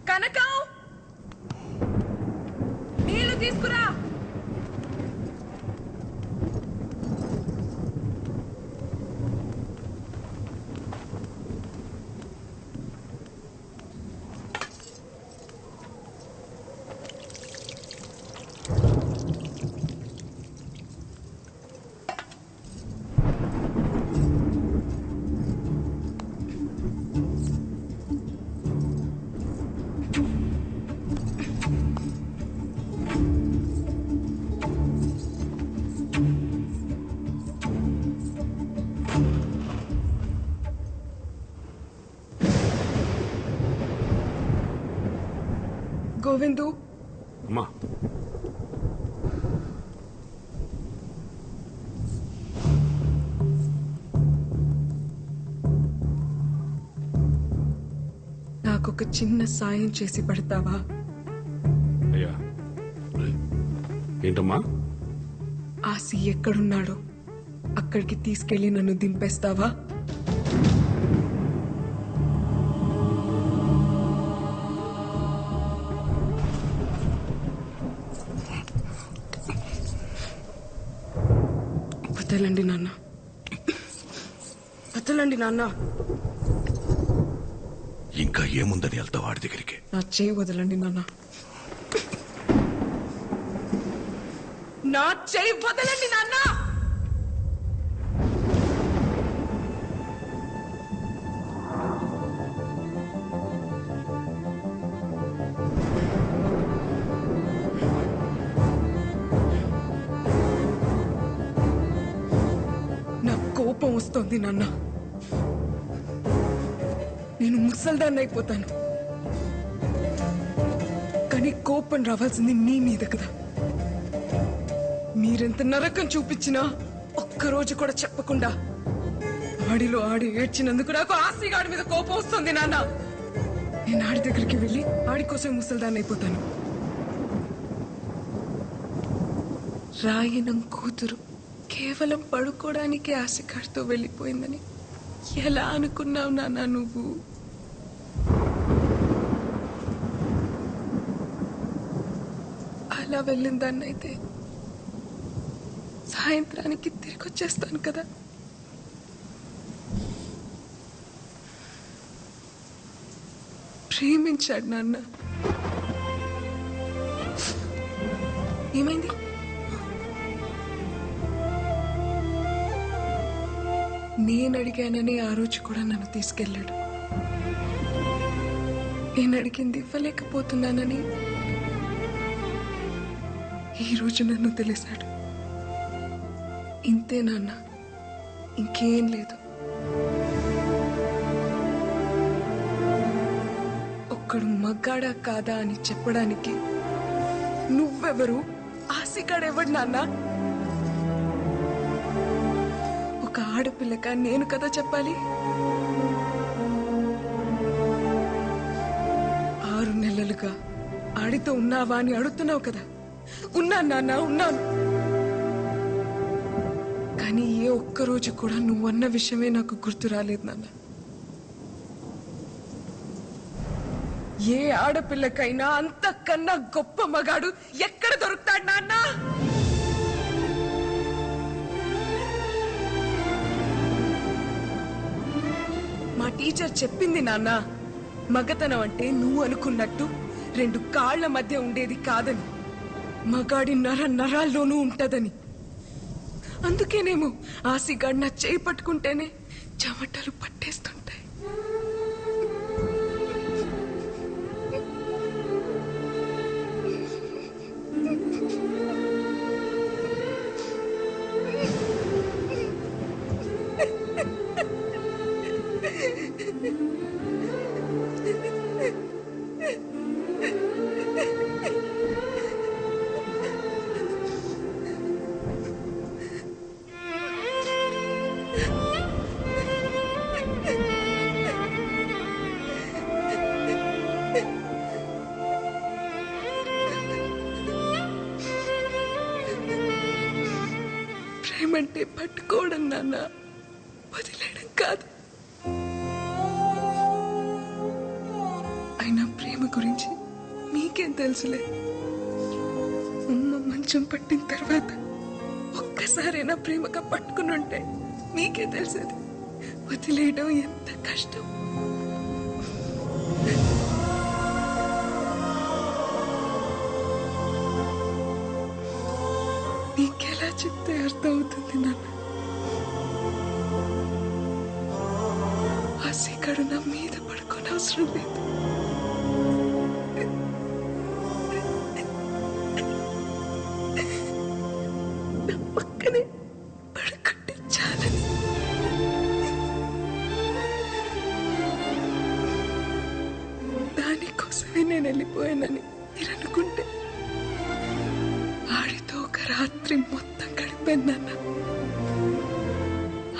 కనకం నీళ్లు తీసుకురా. గోవిందు అమ్మా, నాకొక చిన్న సాయం చేసి పడతావా? అయ్యా ఏంటమ్మా? ఆసి ఎక్కడున్నాడో అక్కడికి తీసుకెళ్లి నన్ను దింపేస్తావా? వదలండి నాన్న, వదలండి నాన్న. ఇంకా ఏముందని వెళ్తావు వాడి దగ్గరికి? నా చేయి వదలండి నాన్న, నా చేయి వదలండి నాన్న. కోపం వస్తోంది నాన్న. నేను ముసల్దాన్ని అయిపోతాను, కానీ కోపం రావాల్సింది మీ మీద కదా. మీరెంత నరకం చూపించినా ఒక్కరోజు కూడా చెప్పకుండా ఆడిలో ఆడి ఏడ్చినందుకు నాకు ఆసిగాడి మీద కోపం వస్తుంది నాన్న. నేను ఆడి దగ్గరికి వెళ్ళి ఆడి కోసం ముసల్దాన్ని అయిపోతాను. రాయనం కూతురు కేవలం పడుకోవడానికి ఆశకాడితో వెళ్ళిపోయిందని ఎలా అనుకున్నావు నాన్న నువ్వు? అలా వెళ్ళిందాన్నైతే సాయంత్రానికి తిరిగి వచ్చేస్తాను కదా. ప్రేమించాడు నాన్న. ఏమైంది? నేను అడిగానని ఆ రోజు కూడా నన్ను తీసుకెళ్ళాడు. నేను అడిగింది ఇవ్వలేకపోతున్నానని ఈ రోజు నన్ను తెలిసాడు. ఇంతే నాన్న, ఇంకేం లేదు. ఒక్కడు మగ్గాడా కాదా అని చెప్పడానికి నువ్వెవరు, ఆశగాడెవడు నాన్న? ఒక ఆడపిల్లక నేను కదా చెప్పాలి. 6 నెలలుగా ఆడితో ఉన్నావా అని అడుగుతున్నావు కదా. ఉన్నాను నాన్న, ఉన్నాను. కానీ ఏ ఒక్కరోజు కూడా నువ్వన్న విషయమే నాకు గుర్తు రాలేదు నాన్న. ఏ ఆడపిల్లకైనా అంతకన్నా గొప్ప మగాడు ఎక్కడ దొరుకుతాడు నాన్న? మా టీచర్ చెప్పింది నాన్న, మగతనం అంటే నువ్వు అనుకున్నట్టు 2 కాళ్ల మధ్య ఉండేది కాదని, మగాడి నరాల్లోనూ ఉంటదని. అందుకేనేమో ఆసిగాడి నా చేయి పట్టుకుంటేనే చెమటలు పట్టేస్తుంటాయి. ప్రేమంటే పట్టుకోవడం నాన్న, వదిలేయడం కాదు. ఆయన నా ప్రేమ గురించి మీకేం తెలుసులే. అమ్మ మంచం పట్టిన తర్వాత ఒక్కసారి నా ప్రేమగా పట్టుకుని ఉంటే మీకే తెలిసేది వదిలేయడం ఎంత కష్టం. నీకెలా చెప్తే అర్థం అవుతుంది నాన్న. ఆ సిగడు నా మీద పడుకోని అవసరం లేదు. నా పక్కనే పడుకుంటే చాలని. దానికోసమే నేను వెళ్ళిపోయానని మీరు అనుకుంటే ఆడితో ఒక రాత్రి మొత్తం గడిపానన్న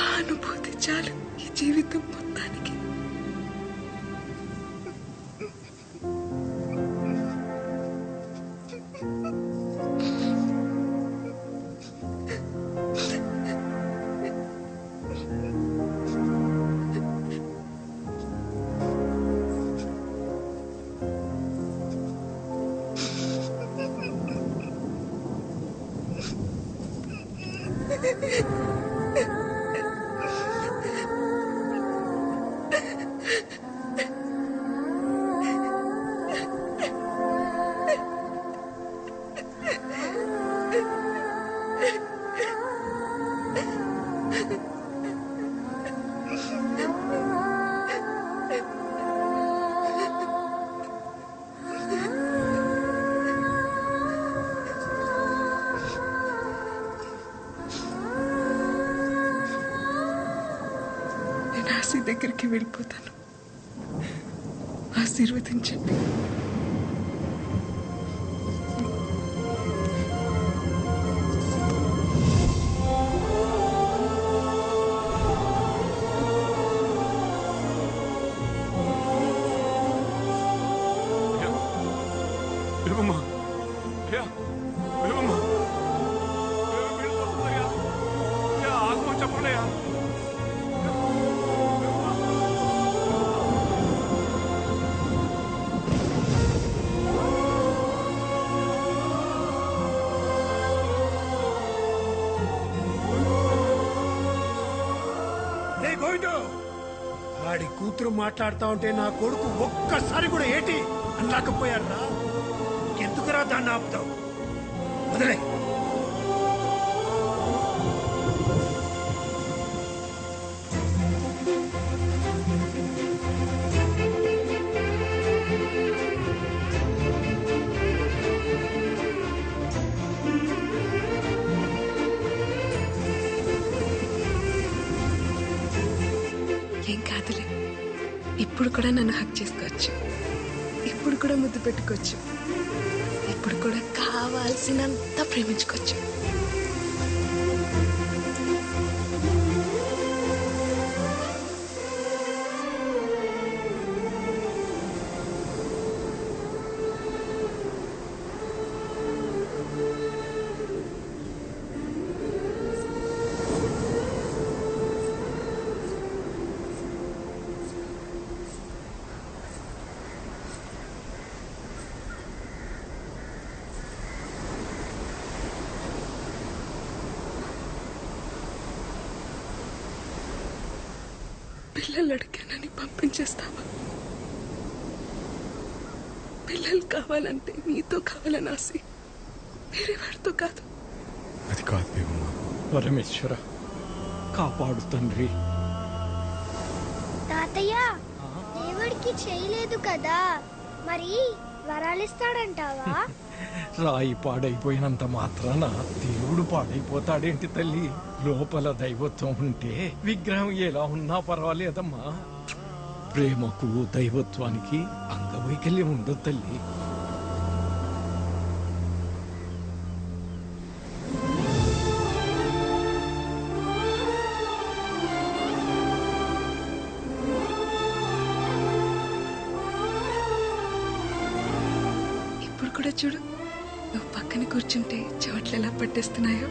ఆ అనుభూతి చాలు ఈ జీవితం మొత్తానికి. నేను ఆశీ దగ్గరికి వెళ్ళిపోతాను. ఆశీర్వదించండి. విలువమ్మా అయ్యా, విలువమ్మా వెళ్ళిపోతుందయ్యా. అయ్యా, ఆగమని చెప్పండి అయ్యా. వాడి కూతురు మాట్లాడుతా ఉంటే నా కొడుకు ఒక్కసారి కూడా ఏటి అనలేకపోయారా? ఎందుకురా దాన్ని ఆపుతావు? వదిలే. ఏం కాదులే. ఇప్పుడు కూడా నన్ను హక్ చేసుకోవచ్చు. ఇప్పుడు కూడా ముద్దు పెట్టుకోవచ్చు. ఇప్పుడు కూడా కావాల్సినంత ప్రేమించుకోవచ్చు. పిల్లలు అడిగానని పంపించేస్తావా? పిల్లలు కావాలంటే నీతో కావాలని ఆశి, వేరే వాడితో కాదు. అది కాదు దేవమ్మా. పరమేశ్వర కాపాడు తండ్రి. తాతయ్య, దేవుడికి చేయలేదు కదా, మరి వరాలిస్తాడంటావా? రాయి పాడైపోయినంత మాత్రాన దేవుడు పాడైపోతాడేంటి తల్లి? లోపల దైవత్వం ఉంటే విగ్రహం ఎలా ఉన్నా పర్వాలేదమ్మా. ప్రేమకు దైవత్వానికి అంగవైకల్యం ఉండదు తల్లి. ఇప్పుడు కూడా చూడు, నువ్వు పక్కన కూర్చుంటే చెమట్లు ఎలా పట్టేస్తున్నాయో.